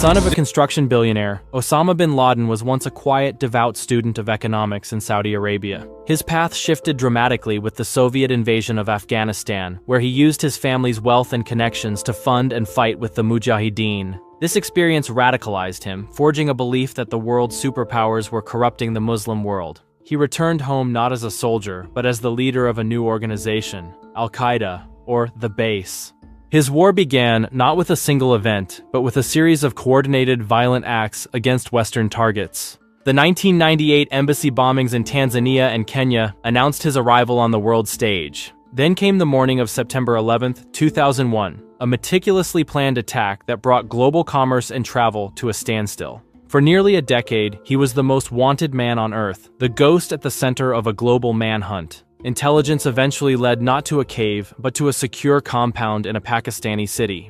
son of a construction billionaire, Osama bin Laden was once a quiet, devout student of economics in Saudi Arabia. His path shifted dramatically with the Soviet invasion of Afghanistan, where he used his family's wealth and connections to fund and fight with the Mujahideen. This experience radicalized him, forging a belief that the world's superpowers were corrupting the Muslim world. He returned home not as a soldier, but as the leader of a new organization, Al-Qaeda, or the Base. His war began not with a single event, but with a series of coordinated violent acts against Western targets. The 1998 embassy bombings in Tanzania and Kenya announced his arrival on the world stage. Then came the morning of September 11, 2001, a meticulously planned attack that brought global commerce and travel to a standstill. For nearly a decade, he was the most wanted man on Earth, the ghost at the center of a global manhunt. Intelligence eventually led not to a cave, but to a secure compound in a Pakistani city.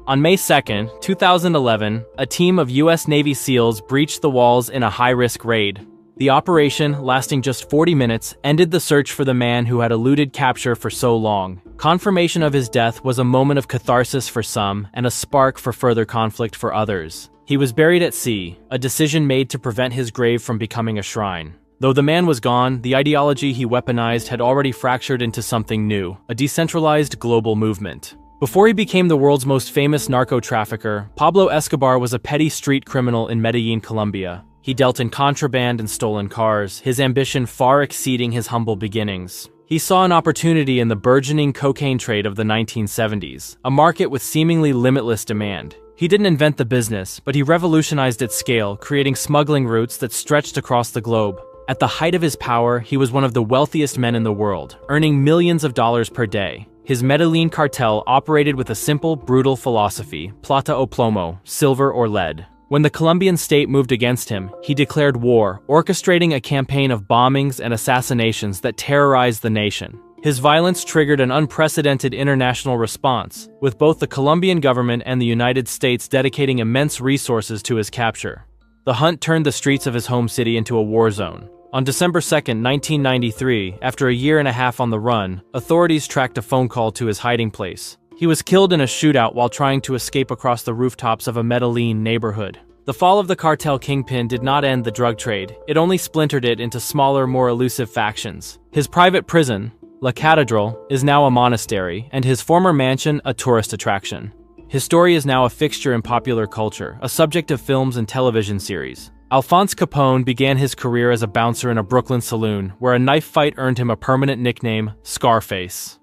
On May 2, 2011, a team of U.S. Navy SEALs breached the walls in a high-risk raid. The operation, lasting just 40 minutes, ended the search for the man who had eluded capture for so long. Confirmation of his death was a moment of catharsis for some and a spark for further conflict for others. He was buried at sea, a decision made to prevent his grave from becoming a shrine. Though the man was gone, the ideology he weaponized had already fractured into something new, a decentralized global movement. Before he became the world's most famous narco-trafficker, Pablo Escobar was a petty street criminal in Medellin, Colombia. He dealt in contraband and stolen cars, his ambition far exceeding his humble beginnings. He saw an opportunity in the burgeoning cocaine trade of the 1970s, a market with seemingly limitless demand. He didn't invent the business, but he revolutionized its scale, creating smuggling routes that stretched across the globe. At the height of his power, he was one of the wealthiest men in the world, earning millions of dollars per day. His Medellin cartel operated with a simple, brutal philosophy: plata o plomo, silver or lead. When the Colombian state moved against him, he declared war, orchestrating a campaign of bombings and assassinations that terrorized the nation. His violence triggered an unprecedented international response, with both the Colombian government and the United States dedicating immense resources to his capture. The hunt turned the streets of his home city into a war zone. On December 2, 1993, after a year and a half on the run, authorities tracked a phone call to his hiding place. He was killed in a shootout while trying to escape across the rooftops of a Medellin neighborhood. The fall of the cartel kingpin did not end the drug trade, it only splintered it into smaller, more elusive factions. His private prison, La Catedral, is now a monastery, and his former mansion a tourist attraction. His story is now a fixture in popular culture, a subject of films and television series. Alphonse Capone began his career as a bouncer in a Brooklyn saloon, where a knife fight earned him a permanent nickname, Scarface.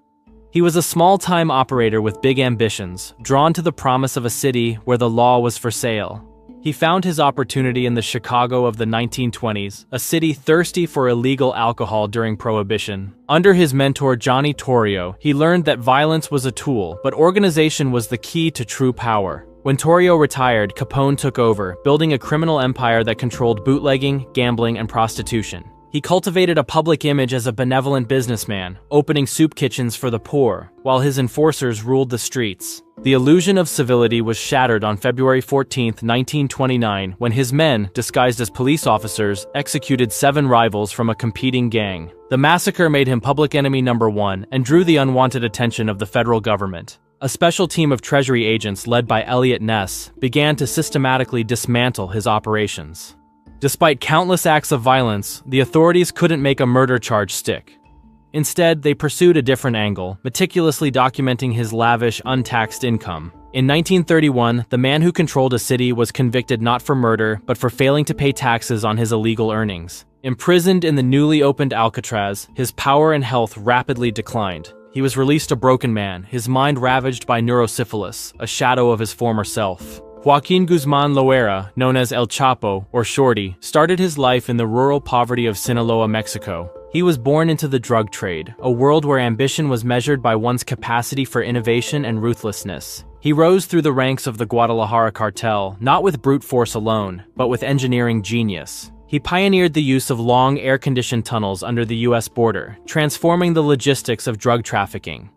He was a small-time operator with big ambitions, drawn to the promise of a city where the law was for sale. He found his opportunity in the Chicago of the 1920s, a city thirsty for illegal alcohol during Prohibition. Under his mentor Johnny Torrio, he learned that violence was a tool, but organization was the key to true power. When Torrio retired, Capone took over, building a criminal empire that controlled bootlegging, gambling, and prostitution. He cultivated a public image as a benevolent businessman, opening soup kitchens for the poor, while his enforcers ruled the streets. The illusion of civility was shattered on February 14, 1929, when his men, disguised as police officers, executed 7 rivals from a competing gang. The massacre made him public enemy number 1 and drew the unwanted attention of the federal government. A special team of Treasury agents led by Elliot Ness began to systematically dismantle his operations. Despite countless acts of violence, the authorities couldn't make a murder charge stick. Instead, they pursued a different angle, meticulously documenting his lavish, untaxed income. In 1931, the man who controlled a city was convicted not for murder, but for failing to pay taxes on his illegal earnings. Imprisoned in the newly opened Alcatraz, his power and health rapidly declined. He was released a broken man, his mind ravaged by neurosyphilis, a shadow of his former self. Joaquin Guzman Loera, known as El Chapo, or Shorty, started his life in the rural poverty of Sinaloa, Mexico. He was born into the drug trade, a world where ambition was measured by one's capacity for innovation and ruthlessness. He rose through the ranks of the Guadalajara cartel, not with brute force alone, but with engineering genius. He pioneered the use of long, air-conditioned tunnels under the U.S. border, transforming the logistics of drug trafficking.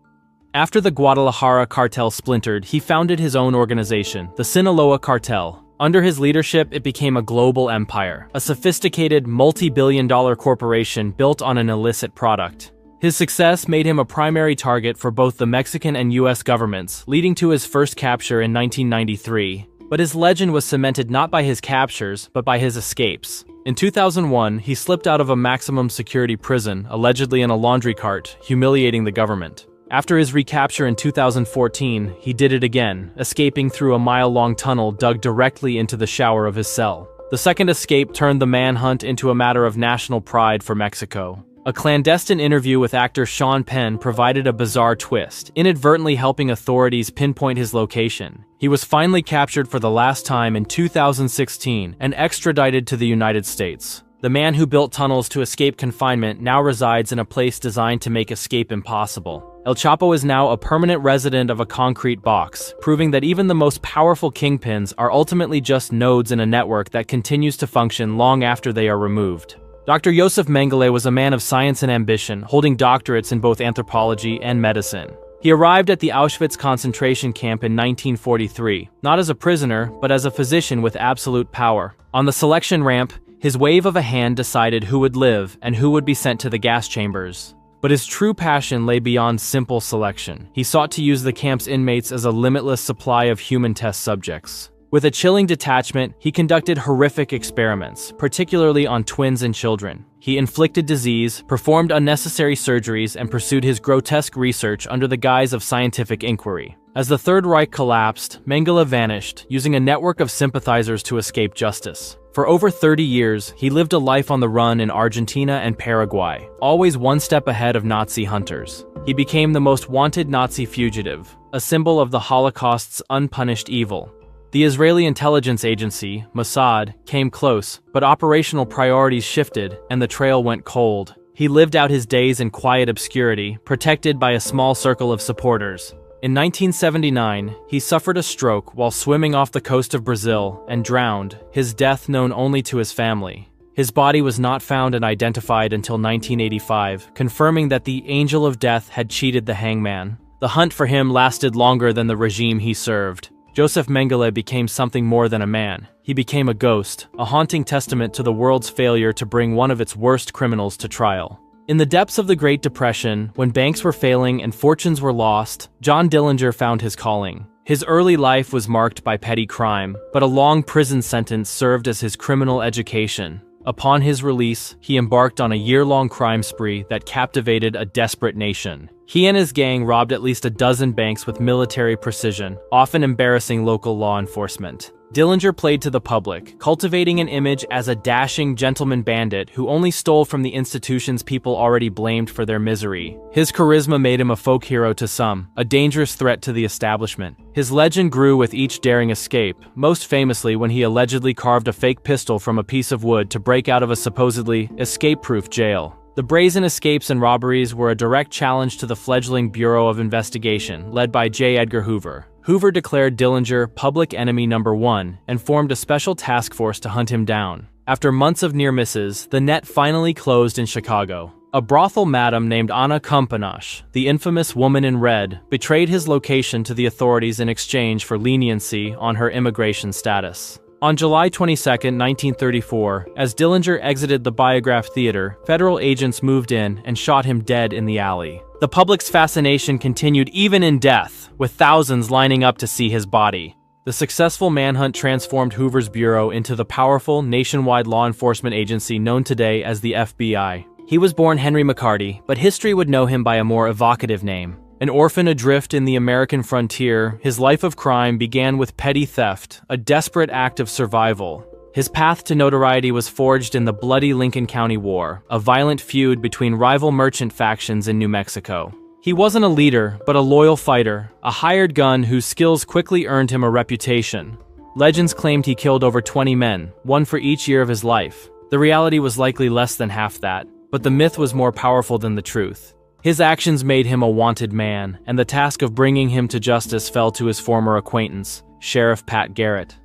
After the Guadalajara cartel splintered, he founded his own organization, the Sinaloa Cartel. Under his leadership, it became a global empire, a sophisticated, multi-billion-dollar corporation built on an illicit product. His success made him a primary target for both the Mexican and U.S. governments, leading to his first capture in 1993. But his legend was cemented not by his captures, but by his escapes. In 2001, he slipped out of a maximum security prison, allegedly in a laundry cart, humiliating the government. After his recapture in 2014, he did it again, escaping through a mile-long tunnel dug directly into the shower of his cell. The second escape turned the manhunt into a matter of national pride for Mexico. A clandestine interview with actor Sean Penn provided a bizarre twist, inadvertently helping authorities pinpoint his location. He was finally captured for the last time in 2016 and extradited to the United States. The man who built tunnels to escape confinement now resides in a place designed to make escape impossible. El Chapo is now a permanent resident of a concrete box, proving that even the most powerful kingpins are ultimately just nodes in a network that continues to function long after they are removed. Dr. Joseph Mengele was a man of science and ambition, holding doctorates in both anthropology and medicine. He arrived at the Auschwitz concentration camp in 1943, not as a prisoner, but as a physician with absolute power. On the selection ramp, his wave of a hand decided who would live and who would be sent to the gas chambers. But his true passion lay beyond simple selection. He sought to use the camp's inmates as a limitless supply of human test subjects. With a chilling detachment, he conducted horrific experiments, particularly on twins and children. He inflicted disease, performed unnecessary surgeries, and pursued his grotesque research under the guise of scientific inquiry. As the Third Reich collapsed, Mengele vanished, using a network of sympathizers to escape justice. For over 30 years, he lived a life on the run in Argentina and Paraguay, always one step ahead of Nazi hunters. He became the most wanted Nazi fugitive, a symbol of the Holocaust's unpunished evil. The Israeli intelligence agency, Mossad, came close, but operational priorities shifted and the trail went cold. He lived out his days in quiet obscurity, protected by a small circle of supporters. In 1979, he suffered a stroke while swimming off the coast of Brazil and drowned, his death known only to his family. His body was not found and identified until 1985, confirming that the Angel of Death had cheated the hangman. The hunt for him lasted longer than the regime he served. Joseph Mengele became something more than a man. He became a ghost, a haunting testament to the world's failure to bring one of its worst criminals to trial. In the depths of the Great Depression, when banks were failing and fortunes were lost, John Dillinger found his calling. His early life was marked by petty crime, but a long prison sentence served as his criminal education. Upon his release, he embarked on a year-long crime spree that captivated a desperate nation. He and his gang robbed at least a dozen banks with military precision, often embarrassing local law enforcement. Dillinger played to the public, cultivating an image as a dashing gentleman bandit who only stole from the institutions people already blamed for their misery. His charisma made him a folk hero to some, a dangerous threat to the establishment. His legend grew with each daring escape, most famously when he allegedly carved a fake pistol from a piece of wood to break out of a supposedly escape-proof jail. The brazen escapes and robberies were a direct challenge to the fledgling Bureau of Investigation, led by J. Edgar Hoover. Hoover declared Dillinger public enemy number 1 and formed a special task force to hunt him down. After months of near misses, the net finally closed in Chicago. A brothel madam named Anna Kompanash, the infamous woman in red, betrayed his location to the authorities in exchange for leniency on her immigration status. On July 22, 1934, as Dillinger exited the Biograph Theater, federal agents moved in and shot him dead in the alley. The public's fascination continued even in death, with thousands lining up to see his body. The successful manhunt transformed Hoover's bureau into the powerful, nationwide law enforcement agency known today as the FBI. He was born Henry McCarty, but history would know him by a more evocative name. An orphan adrift in the American frontier, his life of crime began with petty theft, a desperate act of survival. His path to notoriety was forged in the bloody Lincoln County War, a violent feud between rival merchant factions in New Mexico. He wasn't a leader, but a loyal fighter, a hired gun whose skills quickly earned him a reputation. Legends claimed he killed over 20 men, one for each year of his life. The reality was likely less than half that, but the myth was more powerful than the truth. His actions made him a wanted man, and the task of bringing him to justice fell to his former acquaintance, Sheriff Pat Garrett.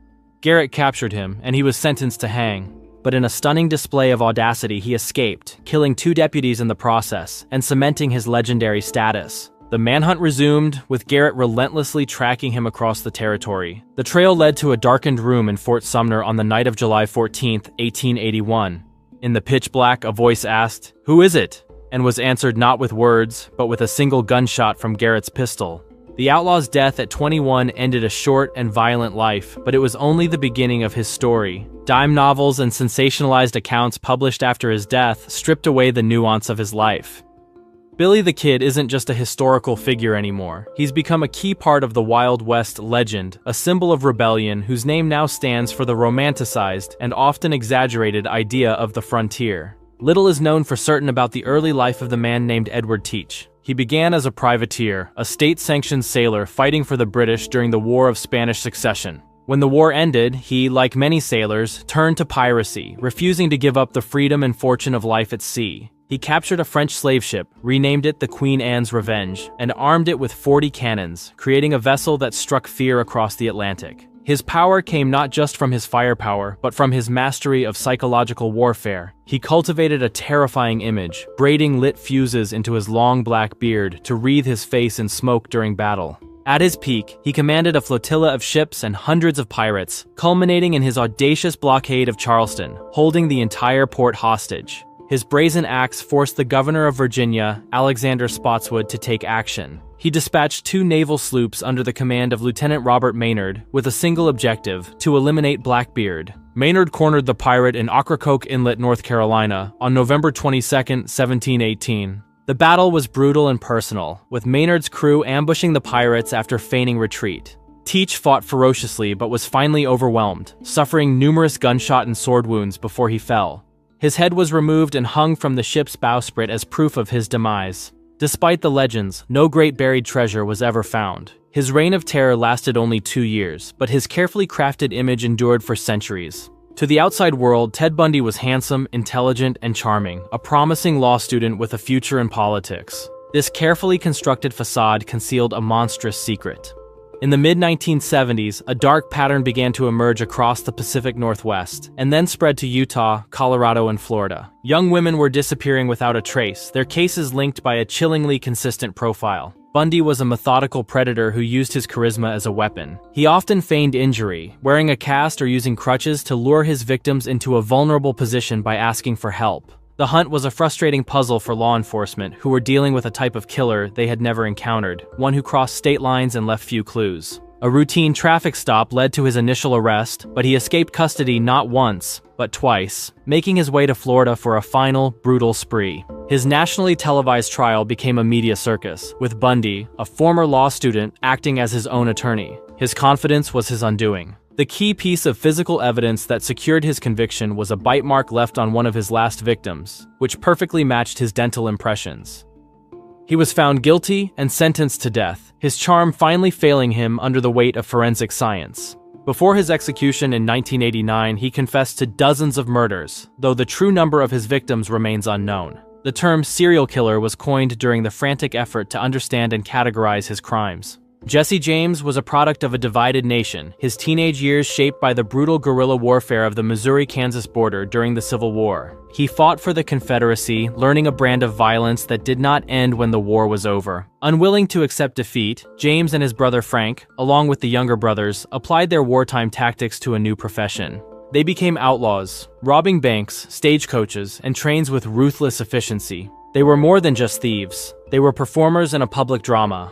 Garrett captured him, and he was sentenced to hang. But in a stunning display of audacity, he escaped, killing 2 deputies in the process, and cementing his legendary status. The manhunt resumed, with Garrett relentlessly tracking him across the territory. The trail led to a darkened room in Fort Sumner on the night of July 14, 1881. In the pitch black, a voice asked, "Who is it?" and was answered not with words, but with a single gunshot from Garrett's pistol. The outlaw's death at 21 ended a short and violent life, but it was only the beginning of his story. Dime novels and sensationalized accounts published after his death stripped away the nuance of his life. Billy the Kid isn't just a historical figure anymore. He's become a key part of the Wild West legend, a symbol of rebellion whose name now stands for the romanticized and often exaggerated idea of the frontier. Little is known for certain about the early life of the man named Edward Teach. He began as a privateer, a state-sanctioned sailor fighting for the British during the War of Spanish Succession. When the war ended, he, like many sailors, turned to piracy, refusing to give up the freedom and fortune of life at sea. He captured a French slave ship, renamed it the Queen Anne's Revenge, and armed it with 40 cannons, creating a vessel that struck fear across the Atlantic. His power came not just from his firepower, but from his mastery of psychological warfare. He cultivated a terrifying image, braiding lit fuses into his long black beard to wreathe his face in smoke during battle. At his peak, he commanded a flotilla of ships and hundreds of pirates, culminating in his audacious blockade of Charleston, holding the entire port hostage. His brazen acts forced the governor of Virginia, Alexander Spotswood, to take action. He dispatched 2 naval sloops under the command of Lieutenant Robert Maynard, with a single objective: to eliminate Blackbeard. Maynard cornered the pirate in Ocracoke Inlet, North Carolina, on November 22, 1718. The battle was brutal and personal, with Maynard's crew ambushing the pirates after feigning retreat. Teach fought ferociously but was finally overwhelmed, suffering numerous gunshot and sword wounds before he fell. His head was removed and hung from the ship's bowsprit as proof of his demise. Despite the legends, no great buried treasure was ever found. His reign of terror lasted only 2 years, but his carefully crafted image endured for centuries. To the outside world, Ted Bundy was handsome, intelligent, and charming, a promising law student with a future in politics. This carefully constructed facade concealed a monstrous secret. In the mid-1970s, a dark pattern began to emerge across the Pacific Northwest, and then spread to Utah, Colorado, and Florida. Young women were disappearing without a trace, their cases linked by a chillingly consistent profile. Bundy was a methodical predator who used his charisma as a weapon. He often feigned injury, wearing a cast or using crutches to lure his victims into a vulnerable position by asking for help. The hunt was a frustrating puzzle for law enforcement, who were dealing with a type of killer they had never encountered, one who crossed state lines and left few clues. A routine traffic stop led to his initial arrest, but he escaped custody not once, but twice, making his way to Florida for a final, brutal spree. His nationally televised trial became a media circus, with Bundy, a former law student, acting as his own attorney. His confidence was his undoing. The key piece of physical evidence that secured his conviction was a bite mark left on one of his last victims, which perfectly matched his dental impressions. He was found guilty and sentenced to death, his charm finally failing him under the weight of forensic science. Before his execution in 1989, he confessed to dozens of murders, though the true number of his victims remains unknown. The term serial killer was coined during the frantic effort to understand and categorize his crimes. Jesse James was a product of a divided nation, his teenage years shaped by the brutal guerrilla warfare of the Missouri-Kansas border during the Civil War. He fought for the Confederacy, learning a brand of violence that did not end when the war was over. Unwilling to accept defeat, James and his brother Frank, along with the younger brothers, applied their wartime tactics to a new profession. They became outlaws, robbing banks, stagecoaches, and trains with ruthless efficiency. They were more than just thieves. They were performers in a public drama.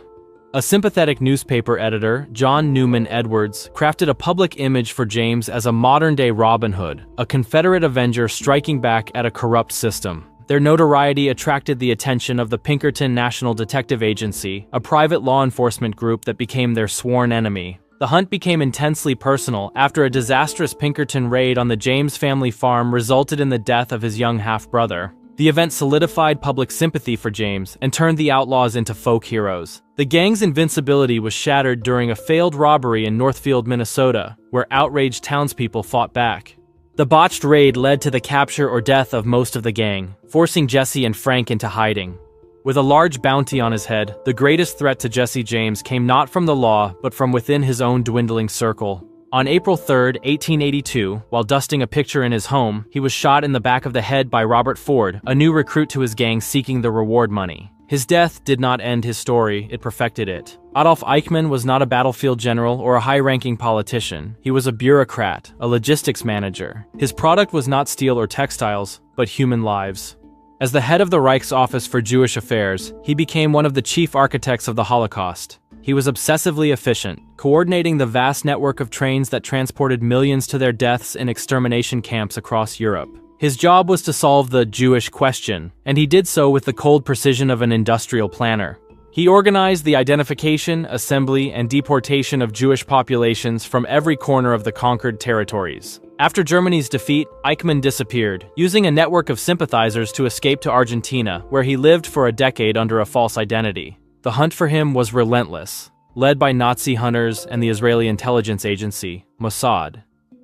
A sympathetic newspaper editor, John Newman Edwards, crafted a public image for James as a modern-day Robin Hood, a Confederate avenger striking back at a corrupt system. Their notoriety attracted the attention of the Pinkerton National Detective Agency, a private law enforcement group that became their sworn enemy. The hunt became intensely personal after a disastrous Pinkerton raid on the James family farm resulted in the death of his young half-brother. The event solidified public sympathy for James and turned the outlaws into folk heroes. The gang's invincibility was shattered during a failed robbery in Northfield, Minnesota, where outraged townspeople fought back. The botched raid led to the capture or death of most of the gang, forcing Jesse and Frank into hiding. With a large bounty on his head, the greatest threat to Jesse James came not from the law, but from within his own dwindling circle. On April 3, 1882, while dusting a picture in his home, he was shot in the back of the head by Robert Ford, a new recruit to his gang seeking the reward money. His death did not end his story, it perfected it. Adolf Eichmann was not a battlefield general or a high-ranking politician. He was a bureaucrat, a logistics manager. His product was not steel or textiles, but human lives. As the head of the Reich's Office for Jewish Affairs, he became one of the chief architects of the Holocaust. He was obsessively efficient, coordinating the vast network of trains that transported millions to their deaths in extermination camps across Europe. His job was to solve the Jewish question, and he did so with the cold precision of an industrial planner. He organized the identification, assembly, and deportation of Jewish populations from every corner of the conquered territories. After Germany's defeat, Eichmann disappeared, using a network of sympathizers to escape to Argentina, where he lived for a decade under a false identity. The hunt for him was relentless, led by Nazi hunters and the Israeli intelligence agency, Mossad.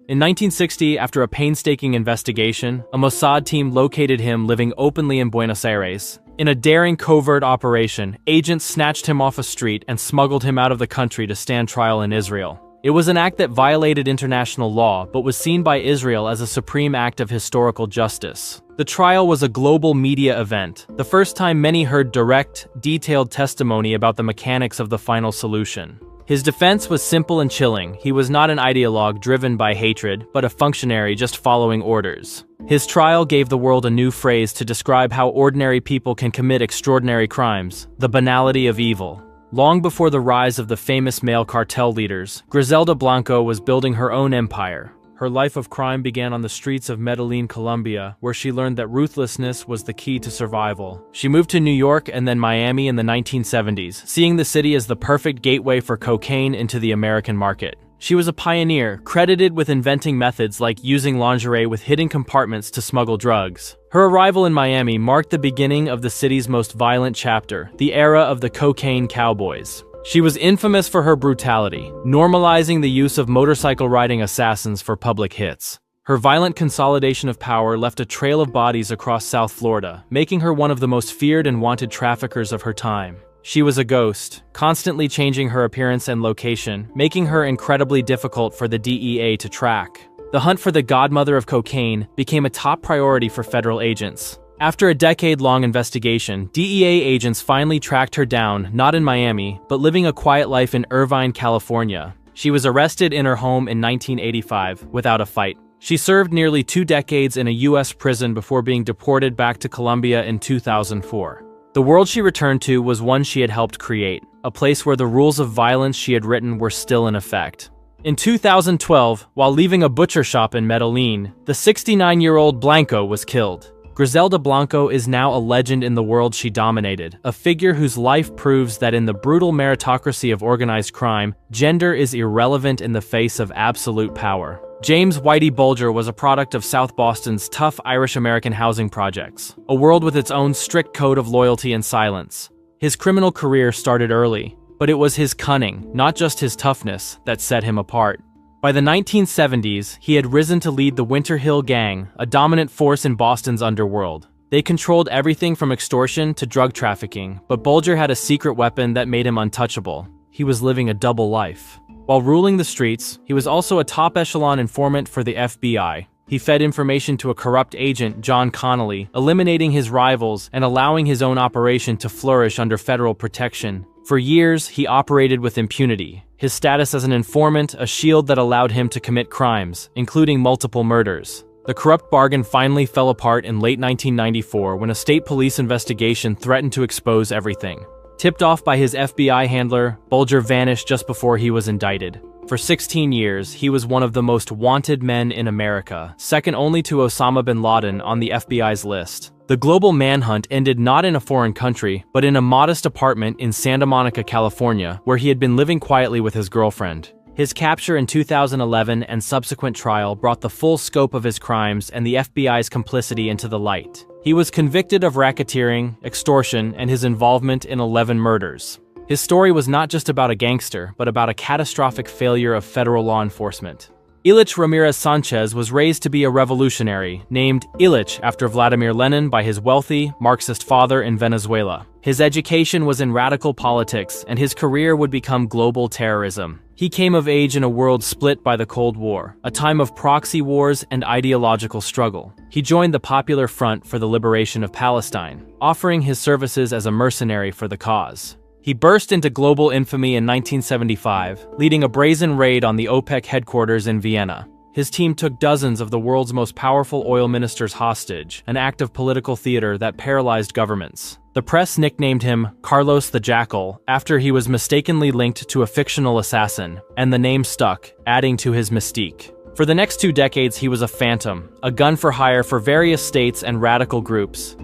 In 1960, after a painstaking investigation, a Mossad team located him living openly in Buenos Aires. In a daring covert operation, agents snatched him off a street and smuggled him out of the country to stand trial in Israel. It was an act that violated international law, but was seen by Israel as a supreme act of historical justice. The trial was a global media event, the first time many heard direct, detailed testimony about the mechanics of the final solution. His defense was simple and chilling. He was not an ideologue driven by hatred, but a functionary just following orders. His trial gave the world a new phrase to describe how ordinary people can commit extraordinary crimes: the banality of evil. Long before the rise of the famous male cartel leaders, Griselda Blanco was building her own empire. Her life of crime began on the streets of Medellin, Colombia, where she learned that ruthlessness was the key to survival. She moved to New York and then Miami in the 1970s, seeing the city as the perfect gateway for cocaine into the American market. She was a pioneer, credited with inventing methods like using lingerie with hidden compartments to smuggle drugs. Her arrival in Miami marked the beginning of the city's most violent chapter, the era of the cocaine cowboys. She was infamous for her brutality, normalizing the use of motorcycle-riding assassins for public hits. Her violent consolidation of power left a trail of bodies across South Florida, making her one of the most feared and wanted traffickers of her time. She was a ghost, constantly changing her appearance and location, making her incredibly difficult for the DEA to track. The hunt for the godmother of cocaine became a top priority for federal agents. After a decade-long investigation, DEA agents finally tracked her down, not in Miami, but living a quiet life in Irvine, California. She was arrested in her home in 1985, without a fight. She served nearly 2 decades in a U.S. prison before being deported back to Colombia in 2004. The world she returned to was one she had helped create, a place where the rules of violence she had written were still in effect. In 2012, while leaving a butcher shop in Medellin, the 69-year-old Blanco was killed. Griselda Blanco is now a legend in the world she dominated, a figure whose life proves that in the brutal meritocracy of organized crime, gender is irrelevant in the face of absolute power. James Whitey Bulger was a product of South Boston's tough Irish-American housing projects, a world with its own strict code of loyalty and silence. His criminal career started early, but it was his cunning, not just his toughness, that set him apart. By the 1970s, he had risen to lead the Winter Hill Gang, a dominant force in Boston's underworld. They controlled everything from extortion to drug trafficking, but Bulger had a secret weapon that made him untouchable. He was living a double life. While ruling the streets, he was also a top-echelon informant for the FBI. He fed information to a corrupt agent, John Connolly, eliminating his rivals and allowing his own operation to flourish under federal protection. For years, he operated with impunity, his status as an informant a shield that allowed him to commit crimes, including multiple murders. The corrupt bargain finally fell apart in late 1994 when a state police investigation threatened to expose everything. Tipped off by his FBI handler, Bulger vanished just before he was indicted. For 16 years, he was one of the most wanted men in America, second only to Osama bin Laden on the FBI's list. The global manhunt ended not in a foreign country, but in a modest apartment in Santa Monica, California, where he had been living quietly with his girlfriend. His capture in 2011 and subsequent trial brought the full scope of his crimes and the FBI's complicity into the light. He was convicted of racketeering, extortion, and his involvement in 11 murders. His story was not just about a gangster, but about a catastrophic failure of federal law enforcement. Ilich Ramirez Sanchez was raised to be a revolutionary, named Ilich after Vladimir Lenin by his wealthy, Marxist father in Venezuela. His education was in radical politics, and his career would become global terrorism. He came of age in a world split by the Cold War, a time of proxy wars and ideological struggle. He joined the Popular Front for the Liberation of Palestine, offering his services as a mercenary for the cause. He burst into global infamy in 1975, leading a brazen raid on the OPEC headquarters in Vienna. His team took dozens of the world's most powerful oil ministers hostage, an act of political theater that paralyzed governments. The press nicknamed him Carlos the Jackal after he was mistakenly linked to a fictional assassin, and the name stuck, adding to his mystique. For the next 2 decades, he was a phantom, a gun for hire for various states and radical groups.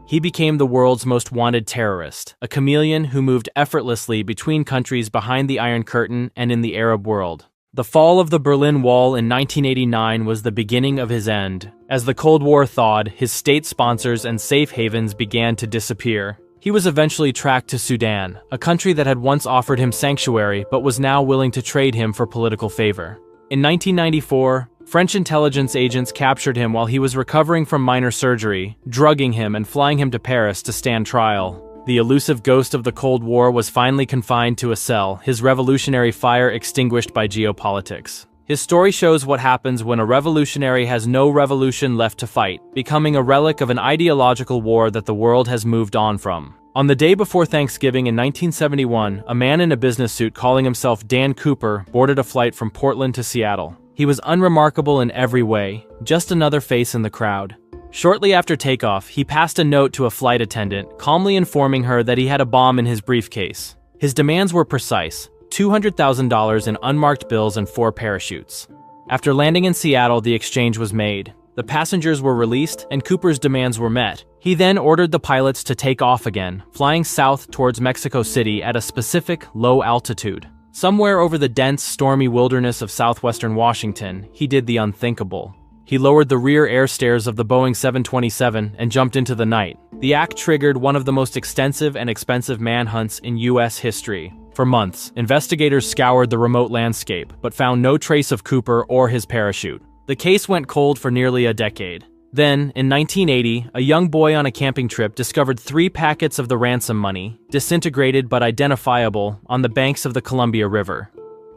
He became the world's most wanted terrorist, a chameleon who moved effortlessly between countries behind the Iron Curtain and in the Arab world. The fall of the Berlin Wall in 1989 was the beginning of his end. As the Cold War thawed, his state sponsors and safe havens began to disappear. He was eventually tracked to Sudan, a country that had once offered him sanctuary but was now willing to trade him for political favor. In 1994, French intelligence agents captured him while he was recovering from minor surgery, drugging him and flying him to Paris to stand trial. The elusive ghost of the Cold War was finally confined to a cell, his revolutionary fire extinguished by geopolitics. His story shows what happens when a revolutionary has no revolution left to fight, becoming a relic of an ideological war that the world has moved on from. On the day before Thanksgiving in 1971, a man in a business suit calling himself Dan Cooper boarded a flight from Portland to Seattle. He was unremarkable in every way, just another face in the crowd. Shortly after takeoff, he passed a note to a flight attendant, calmly informing her that he had a bomb in his briefcase. His demands were precise: $200,000 in unmarked bills and 4 parachutes. After landing in Seattle, the exchange was made. The passengers were released, and Cooper's demands were met. He then ordered the pilots to take off again, flying south towards Mexico City at a specific, low altitude. Somewhere over the dense, stormy wilderness of southwestern Washington, he did the unthinkable. He lowered the rear air stairs of the Boeing 727 and jumped into the night. The act triggered one of the most extensive and expensive manhunts in U.S. history. For months, investigators scoured the remote landscape, but found no trace of Cooper or his parachute. The case went cold for nearly a decade. Then, in 1980, a young boy on a camping trip discovered 3 packets of the ransom money, disintegrated but identifiable, on the banks of the Columbia River.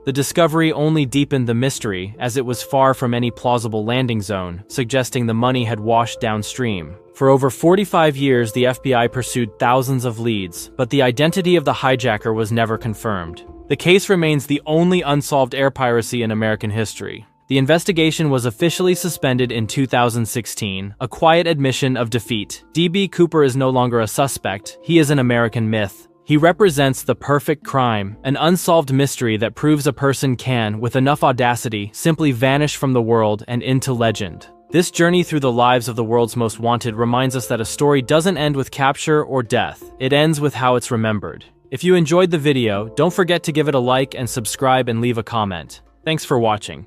The discovery only deepened the mystery, as it was far from any plausible landing zone, suggesting the money had washed downstream. For over 45 years, the FBI pursued thousands of leads, but the identity of the hijacker was never confirmed. The case remains the only unsolved air piracy in American history. The investigation was officially suspended in 2016, a quiet admission of defeat. D.B. Cooper is no longer a suspect, he is an American myth. He represents the perfect crime, an unsolved mystery that proves a person can, with enough audacity, simply vanish from the world and into legend. This journey through the lives of the world's most wanted reminds us that a story doesn't end with capture or death, it ends with how it's remembered. If you enjoyed the video, don't forget to give it a like and subscribe and leave a comment. Thanks for watching.